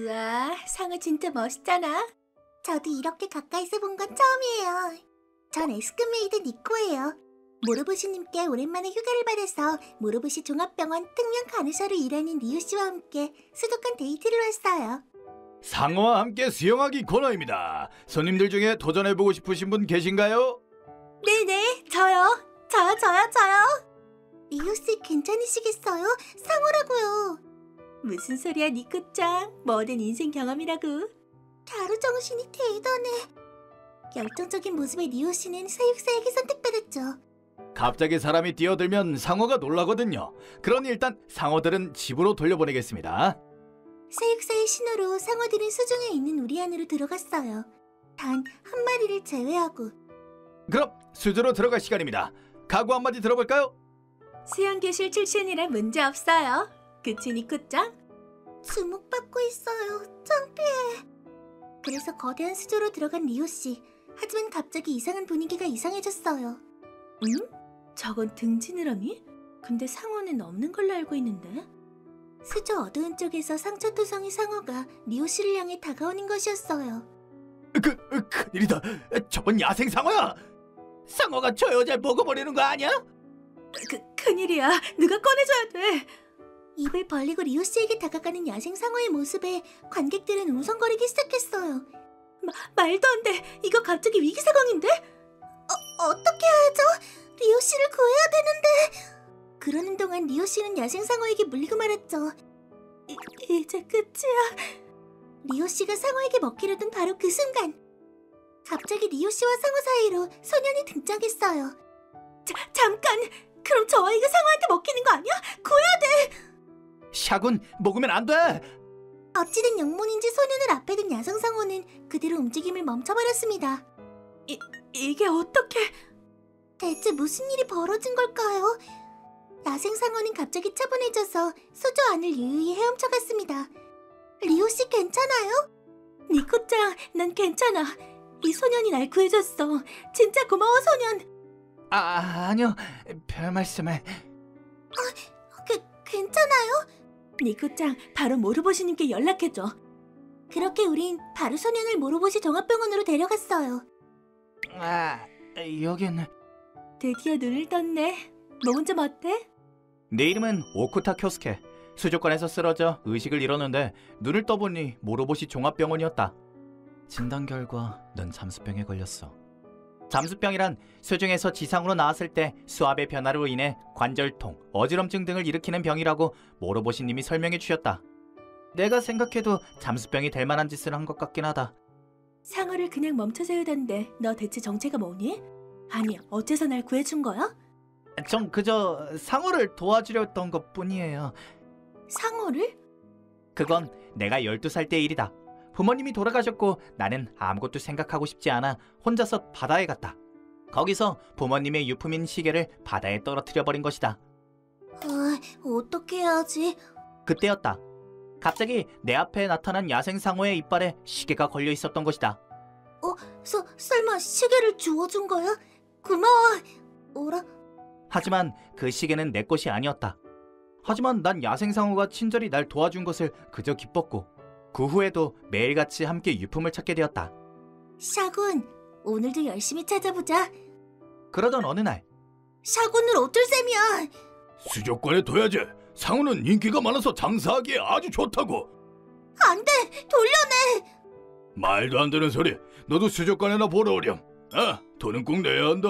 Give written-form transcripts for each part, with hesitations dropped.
우와, 상어 진짜 멋있잖아. 저도 이렇게 가까이서 본 건 처음이에요. 전 에스크메이드 니코예요. 모로보시님께 오랜만에 휴가를 받아서 모로보시 종합병원 특명 간호사로 일하는 리우 씨와 함께 수족관 데이트를 왔어요. 상어와 함께 수영하기 코너입니다. 손님들 중에 도전해보고 싶으신 분 계신가요? 네네, 저요. 리우 씨 괜찮으시겠어요? 상어라고요. 무슨 소리야, 니코짱. 뭐든 인생 경험이라고. 가루 정신이 대단해. 열정적인 모습의 리우 씨는 사육사에게 선택받았죠. 갑자기 사람이 뛰어들면 상어가 놀라거든요. 그러니 일단 상어들은 집으로 돌려보내겠습니다. 사육사의 신호로 상어들은 수중에 있는 우리 안으로 들어갔어요. 단 한 마리를 제외하고. 그럼 수조로 들어갈 시간입니다. 각오 한마디 들어볼까요? 수영교실 출신이라 문제 없어요. 그치, 니코짱? 주목받고 있어요. 창피해. 그래서 거대한 수조로 들어간 리오 씨. 하지만 갑자기 이상한 분위기가 이상해졌어요. 응? 저건 등지느러미? 근데 상어는 없는 걸로 알고 있는데? 수조 어두운 쪽에서 상처투성이 상어가 리오 씨를 향해 다가오는 것이었어요. 큰일이다. 저건 야생 상어야. 상어가 저 여자를 먹어버리는 거 아니야? 큰일이야. 누가 꺼내줘야 돼. 입을 벌리고 리오 씨에게 다가가는 야생 상어의 모습에 관객들은 웅성거리기 시작했어요. 말도 안 돼. 이거 갑자기 위기 상황인데? 어떻게 하죠? 리오 씨를 구해야 되는데. 그러는 동안 리오 씨는 야생 상어에게 물리고 말았죠. 이제 끝이야. 리오 씨가 상어에게 먹히려던 바로 그 순간, 갑자기 리오 씨와 상어 사이로 소년이 등장했어요. 잠깐. 그럼 저 아이가 상어한테 먹히는 거 아니야? 구해야 돼. 샤군, 먹으면 안 돼. 어찌된 영문인지 소년을 앞에 둔 야생 상어는 그대로 움직임을 멈춰버렸습니다. 이게 어떻게... 대체 무슨 일이 벌어진 걸까요? 야생 상어는 갑자기 차분해져서 수조 안을 유유히 헤엄쳐갔습니다. 리오 씨 괜찮아요? 니코짱, 난 괜찮아. 이 소년이 날 구해줬어. 진짜 고마워, 소년. 아니요. 별 말씀을. 괜찮아요? 니코짱, 바로 모로보시님께 연락해줘. 그렇게 우린 바로 소년을 모로보시 종합병원으로 데려갔어요. 여긴... 드디어 눈을 떴네. 몸은 좀 어때? 내 이름은 오쿠타 쿄스케. 수족관에서 쓰러져 의식을 잃었는데 눈을 떠보니 모로보시 종합병원이었다. 진단 결과 넌 잠수병에 걸렸어. 잠수병이란 수중에서 지상으로 나왔을 때 수압의 변화로 인해 관절통, 어지럼증 등을 일으키는 병이라고 모로보시님이 설명해 주셨다. 내가 생각해도 잠수병이 될 만한 짓을 한 것 같긴 하다. 상어를 그냥 멈춰 세우던데 너 대체 정체가 뭐니? 아니, 어째서 날 구해준 거야? 전 그저 상어를 도와주려 했던 것 뿐이에요. 상어를? 그건 내가 12살 때 일이다. 부모님이 돌아가셨고 나는 아무것도 생각하고 싶지 않아 혼자서 바다에 갔다. 거기서 부모님의 유품인 시계를 바다에 떨어뜨려버린 것이다. 어떻게 해야지? 그때였다. 갑자기 내 앞에 나타난 야생상어의 이빨에 시계가 걸려 있었던 것이다. 설마 시계를 주워준 거야? 고마워. 어라? 하지만 그 시계는 내 것이 아니었다. 하지만 난 야생상어가 친절히 날 도와준 것을 그저 기뻤고 그 후에도 매일같이 함께 유품을 찾게 되었다. 샤군, 오늘도 열심히 찾아보자. 그러던 어느 날 샤군을 어쩔 셈이야? 수족관에 둬야지. 상어는 인기가 많아서 장사하기에 아주 좋다고. 안 돼! 돌려내! 말도 안 되는 소리. 너도 수족관에나 보러 오렴. 돈은 꼭 내야 한다.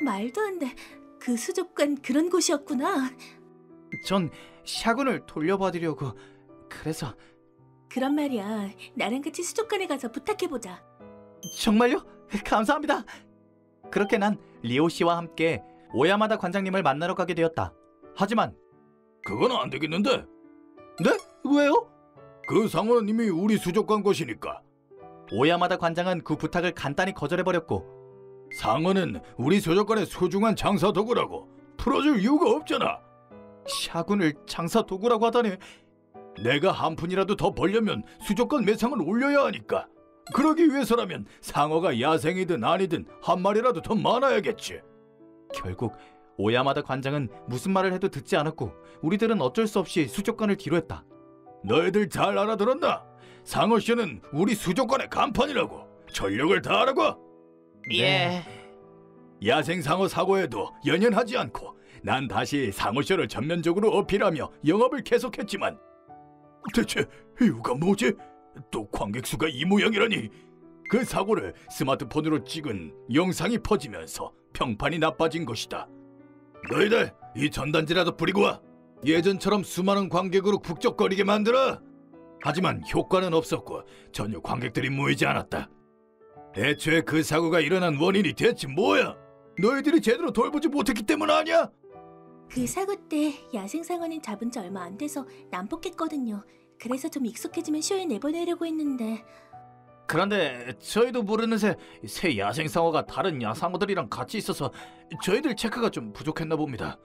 말도 안 돼. 그 수족관 그런 곳이었구나. 전 샤군을 돌려받으려고. 그래서... 그런 말이야. 나랑 같이 수족관에 가서 부탁해보자. 정말요? 감사합니다. 그렇게 난 리오 씨와 함께 오야마다 관장님을 만나러 가게 되었다. 하지만 그건 안 되겠는데? 네? 왜요? 그 상어는 이미 우리 수족관 것이니까. 오야마다 관장은 그 부탁을 간단히 거절해버렸고, 상어는 우리 수족관의 소중한 장사 도구라고. 풀어줄 이유가 없잖아. 샤군을 장사 도구라고 하다니. 내가 한 푼이라도 더 벌려면 수족관 매상을 올려야 하니까. 그러기 위해서라면 상어가 야생이든 아니든 한 마리라도 더 많아야겠지. 결국 오야마다 관장은 무슨 말을 해도 듣지 않았고 우리들은 어쩔 수 없이 수족관을 뒤로 했다. 너희들 잘 알아들었나? 상어쇼는 우리 수족관의 간판이라고. 전력을 다하라고. 예. 야생상어 사고에도 연연하지 않고 난 다시 상어쇼를 전면적으로 어필하며 영업을 계속했지만 대체 이유가 뭐지? 또 관객 수가 이 모양이라니. 그 사고를 스마트폰으로 찍은 영상이 퍼지면서 평판이 나빠진 것이다. 너희들 이 전단지라도 뿌리고 와. 예전처럼 수많은 관객으로 북적거리게 만들어. 하지만 효과는 없었고 전혀 관객들이 모이지 않았다. 애초에 그 사고가 일어난 원인이 대체 뭐야? 너희들이 제대로 돌보지 못했기 때문 아니야? 그 사고 때 야생상어는 잡은 지 얼마 안 돼서 난폭했거든요. 그래서 좀 익숙해지면 쇼에 내보내려고 했는데 그런데 저희도 모르는 새 야생상어가 다른 야상어들이랑 같이 있어서 저희들 체크가 좀 부족했나 봅니다.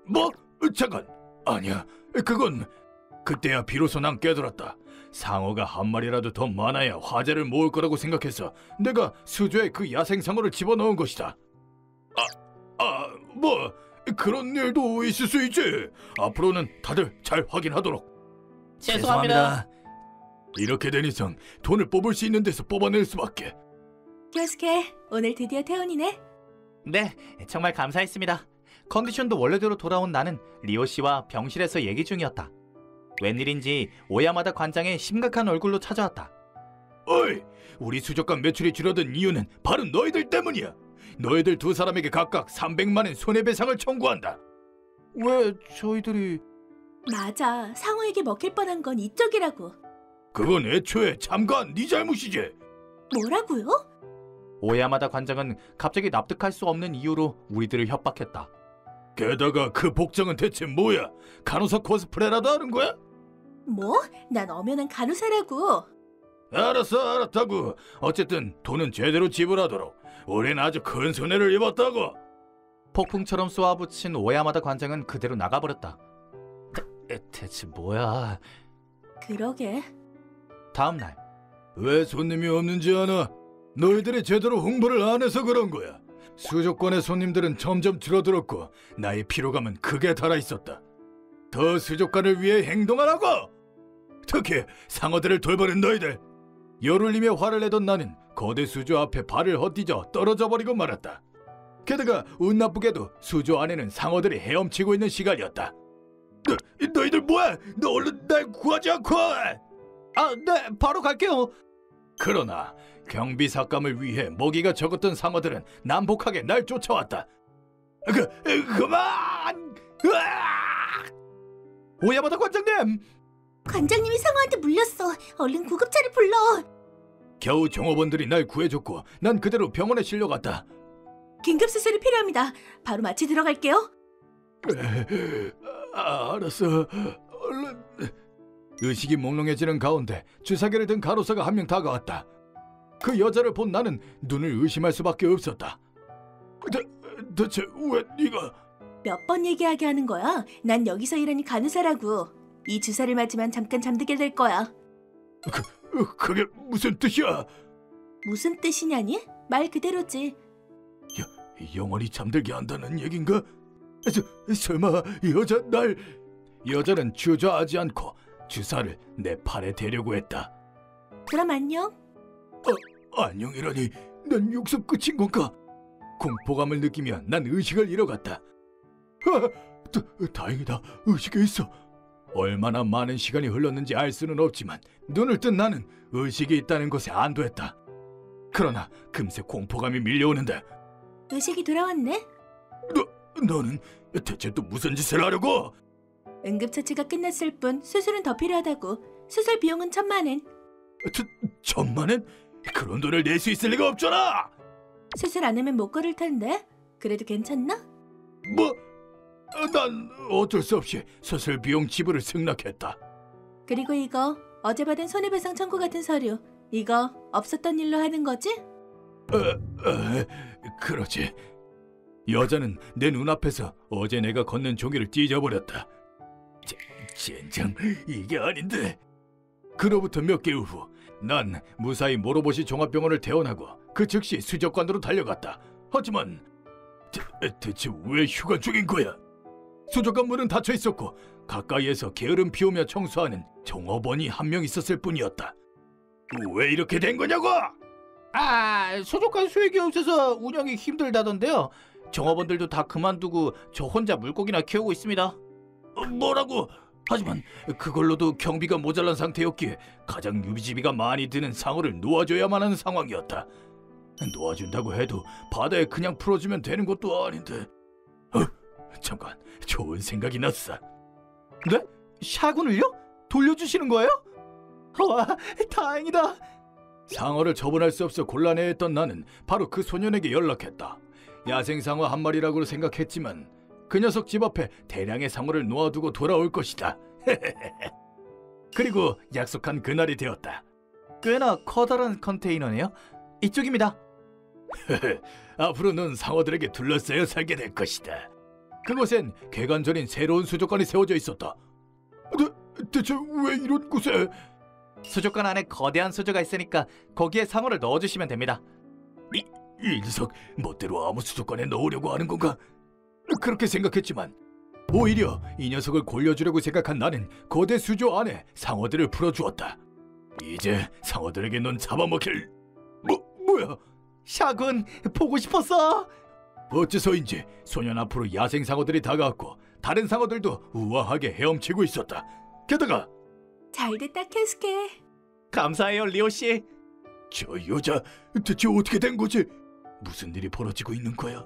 뭐? 잠깐. 아니야. 그건 그때야 비로소 난 깨달았다. 상어가 한 마리라도 더 많아야 화제를 모을 거라고 생각해서 내가 수조에 그 야생상어를 집어넣은 것이다. 뭐 그런 일도 있을 수 있지. 앞으로는 다들 잘 확인하도록. 죄송합니다. 이렇게 된 이상 돈을 뽑을 수 있는 데서 뽑아낼 수밖에. 교스케, 오늘 드디어 퇴원이네. 네, 정말 감사했습니다. 컨디션도 원래대로 돌아온 나는 리오 씨와 병실에서 얘기 중이었다. 웬일인지 오야마다 관장의 심각한 얼굴로 찾아왔다. 어이, 우리 수족관 매출이 줄어든 이유는 바로 너희들 때문이야. 너희들 두 사람에게 각각 300만 원 손해배상을 청구한다. 왜 저희들이... 맞아, 상어에게 먹힐 뻔한 건 이쪽이라고. 그건 애초에 참가한 네 잘못이지. 뭐라고요? 오야마다 관장은 갑자기 납득할 수 없는 이유로 우리들을 협박했다. 게다가 그 복장은 대체 뭐야? 간호사 코스프레라도 하는 거야? 뭐? 난 엄연한 간호사라고. 알았어, 알았다고. 어쨌든 돈은 제대로 지불하도록. 우린 아주 큰 손해를 입었다고. 폭풍처럼 쏘아붙인 오야마다 관장은 그대로 나가버렸다. 대체 뭐야? 그러게. 다음 날 왜 손님이 없는지 아나? 너희들이 제대로 홍보를 안 해서 그런 거야. 수족관의 손님들은 점점 줄어들었고 나의 피로감은 극에 달아 있었다. 더 수족관을 위해 행동하라고! 특히 상어들을 돌보는 너희들! 열흘이며 화를 내던 나는 거대 수조 앞에 발을 헛디뎌 떨어져 버리고 말았다. 게다가 운 나쁘게도 수조 안에는 상어들이 헤엄치고 있는 시간이었다. 너희들 뭐야? 너 얼른 날 구하지 않고! 네, 바로 갈게요. 그러나 경비 삭감을 위해 먹이가 적었던 상어들은 난폭하게 날 쫓아왔다. 그만! 으악! 오야마다 관장님! 관장님이 상어한테 물렸어. 얼른 구급차를 불러. 겨우 종업원들이 날 구해줬고 난 그대로 병원에 실려갔다. 긴급 수술이 필요합니다. 바로 마취 들어갈게요. 알았어. 얼른. 의식이 몽롱해지는 가운데 주사기를 든 간호사가 한 명 다가왔다. 그 여자를 본 나는 눈을 의심할 수밖에 없었다. 대체 왜 네가... 몇 번 얘기하게 하는 거야? 난 여기서 일하는 간호사라고. 이 주사를 맞으면 잠깐 잠들게 될 거야. 그게 무슨 뜻이야? 무슨 뜻이냐니? 말 그대로지. 영원히 잠들게 한다는 얘긴가? 설마 여자는 주저하지 않고 주사를 내 팔에 대려고 했다. 그럼 안녕. 안녕이라니, 난 여기서 끝인 건가? 공포감을 느끼며 난 의식을 잃어갔다. 다행이다, 의식에 있어. 얼마나 많은 시간이 흘렀는지 알 수는 없지만 눈을 뜬 나는 의식이 있다는 것에 안도했다. 그러나 금세 공포감이 밀려오는데. 의식이 돌아왔네. 너는 대체 또 무슨 짓을 하려고? 응급처치가 끝났을 뿐 수술은 더 필요하다고. 수술 비용은 1,000만 원. 1,000만 원? 그런 돈을 낼 수 있을 리가 없잖아. 수술 안 하면 못 걸을 텐데. 그래도 괜찮나? 뭐? 난 어쩔 수 없이 수술 비용 지불을 승낙했다. 그리고 이거 어제 받은 손해배상 청구 같은 서류. 이거 없었던 일로 하는 거지? 그러지. 여자는 내 눈앞에서 어제 내가 건넨 종이를 찢어버렸다. 젠장, 이게 아닌데. 그로부터 몇 개월 후 난 무사히 모로보시 종합병원을 퇴원하고 그 즉시 수족관으로 달려갔다. 하지만 대체 왜 휴가 중인 거야? 수족관 문은 닫혀 있었고 가까이에서 게으름 피우며 청소하는 종업원이 한 명 있었을 뿐이었다. 왜 이렇게 된 거냐고? 수족관 수익이 없어서 운영이 힘들다던데요. 종업원들도 다 그만두고 저 혼자 물고기나 키우고 있습니다. 뭐라고? 하지만 그걸로도 경비가 모자란 상태였기에 가장 유지비가 많이 드는 상어를 놓아줘야만 하는 상황이었다. 놓아준다고 해도 바다에 그냥 풀어주면 되는 것도 아닌데. 잠깐, 좋은 생각이 났어. 네? 샤군을요? 돌려주시는 거예요? 와, 다행이다. 상어를 처분할 수 없어 곤란해했던 나는 바로 그 소년에게 연락했다. 야생상어 한 마리라고 생각했지만 그 녀석 집 앞에 대량의 상어를 놓아두고 돌아올 것이다. 그리고 약속한 그날이 되었다. 꽤나 커다란 컨테이너네요. 이쪽입니다. 앞으로 넌 상어들에게 둘러싸여 살게 될 것이다. 그곳엔 개관절인 새로운 수족관이 세워져 있었다. 대체 왜 이런 곳에? 수족관 안에 거대한 수조가 있으니까 거기에 상어를 넣어주시면 됩니다. 이 녀석 멋대로 아무 수족관에 넣으려고 하는 건가? 그렇게 생각했지만 오히려 이 녀석을 골려주려고 생각한 나는 거대 수조 안에 상어들을 풀어주었다. 이제 상어들에게 넌 잡아먹힐... 뭐야? 샤군, 보고 싶었어. 어째서인지 소년 앞으로 야생 상어들이 다가왔고 다른 상어들도 우아하게 헤엄치고 있었다. 게다가 잘됐다, 켜스케. 감사해요, 리오씨. 저 여자 대체 어떻게 된 거지? 무슨 일이 벌어지고 있는 거야?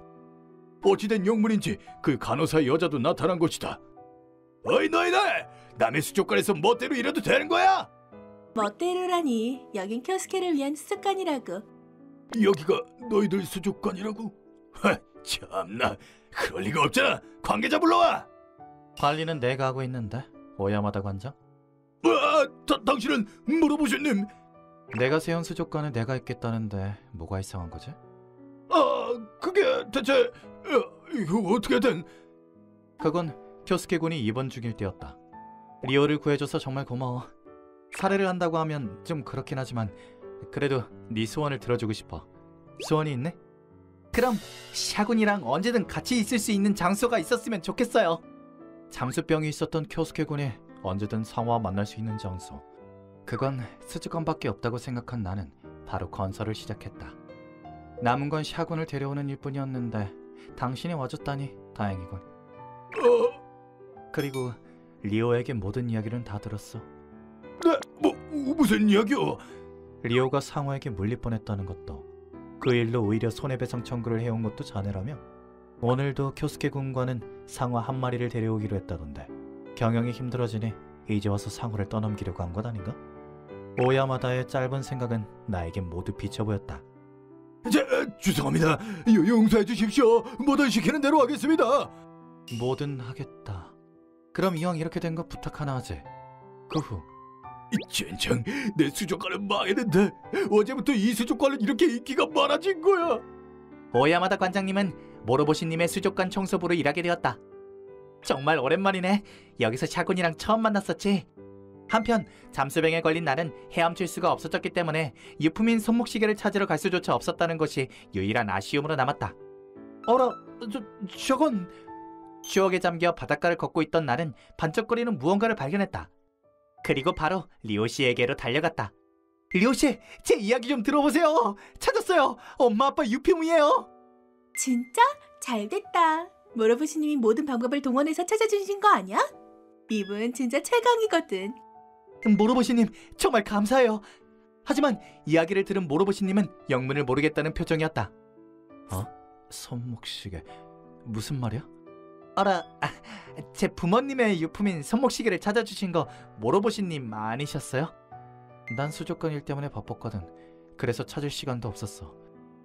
어찌된 영문인지 그 간호사 여자도 나타난 것이다. 어이 너희들! 남의 수족관에서 멋대로 이래도 되는 거야? 멋대로라니. 여긴 켜스케를 위한 수족관이라고. 여기가 너희들 수족관이라고? 참나, 그럴 리가 없잖아. 관계자 불러와. 관리는 내가 하고 있는데, 오야마다 관장. 당신은 물어보셨님? 내가 세운 수족관을 내가 있겠다는데 뭐가 이상한 거지? 그게 대체 이거 어떻게 된? 그건 쿄스케 군이 입원 중일 때였다. 리오를 구해줘서 정말 고마워. 살해를 한다고 하면 좀 그렇긴 하지만 그래도 네 소원을 들어주고 싶어. 소원이 있네? 그럼 샤군이랑 언제든 같이 있을 수 있는 장소가 있었으면 좋겠어요. 잠수병이 있었던 쿄스케 군이 언제든 상어와 만날 수 있는 장소. 그건 수족관밖에 없다고 생각한 나는 바로 건설을 시작했다. 남은 건 샤군을 데려오는 일뿐이었는데 당신이 와줬다니 다행이군. 그리고 리오에게 모든 이야기는 다 들었어. 네, 무슨 이야기요? 리오가 상어에게 물릴 뻔했다는 것도, 그 일로 오히려 손해배상 청구를 해온 것도 자네라며? 오늘도 쿄스케 군과는 상어 한 마리를 데려오기로 했다던데 경영이 힘들어지니 이제 와서 상어를 떠넘기려고 한 것 아닌가? 오야마다의 짧은 생각은 나에겐 모두 비쳐 보였다. 죄송합니다. 용서해 주십시오. 뭐든 시키는 대로 하겠습니다. 뭐든 하겠다. 그럼 이왕 이렇게 된 거 부탁 하나 하지. 그 후 젠장, 내 수족관은 망했는데 어제부터 이 수족관은 이렇게 인기가 많아진 거야. 오야마다 관장님은 모로보시님의 수족관 청소부로 일하게 되었다. 정말 오랜만이네. 여기서 샤군이랑 처음 만났었지. 한편 잠수병에 걸린 나는 헤엄칠 수가 없어졌기 때문에 유품인 손목시계를 찾으러 갈 수조차 없었다는 것이 유일한 아쉬움으로 남았다. 어라, 저건... 추억에 잠겨 바닷가를 걷고 있던 나는 반짝거리는 무언가를 발견했다. 그리고 바로 리오씨에게로 달려갔다. 리오씨, 제 이야기 좀 들어보세요. 찾았어요. 엄마 아빠 유품이에요. 진짜? 잘됐다. 모로보시님이 모든 방법을 동원해서 찾아주신 거 아니야? 이분 진짜 최강이거든. 모로보시님, 정말 감사해요. 하지만 이야기를 들은 모로보시님은 영문을 모르겠다는 표정이었다. 손목시계... 무슨 말이야? 제 부모님의 유품인 손목시계를 찾아주신 거 모로보시님 아니셨어요? 난 수족관 일 때문에 바빴거든. 그래서 찾을 시간도 없었어.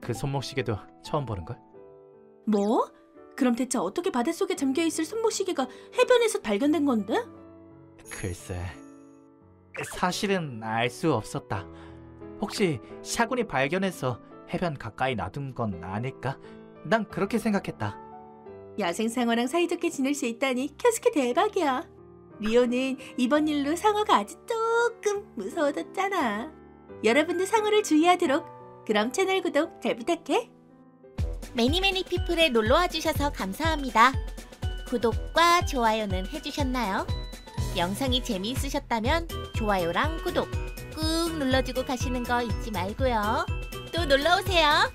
그 손목시계도 처음 보는걸? 뭐? 그럼 대체 어떻게 바닷속에 잠겨있을 손목시계가 해변에서 발견된 건데? 글쎄... 사실은 알 수 없었다. 혹시 샤군이 발견해서 해변 가까이 놔둔 건 아닐까? 난 그렇게 생각했다. 야생상어랑 사이좋게 지낼 수 있다니 켜스케 대박이야. 리오는 이번 일로 상어가 아주 조금 무서워졌잖아. 여러분도 상어를 주의하도록. 그럼 채널 구독 잘 부탁해. 매니매니 피플에 놀러와 주셔서 감사합니다. 구독과 좋아요는 해주셨나요? 영상이 재미있으셨다면 좋아요랑 구독 꾹 눌러주고 가시는 거 잊지 말고요. 또 놀러 오세요.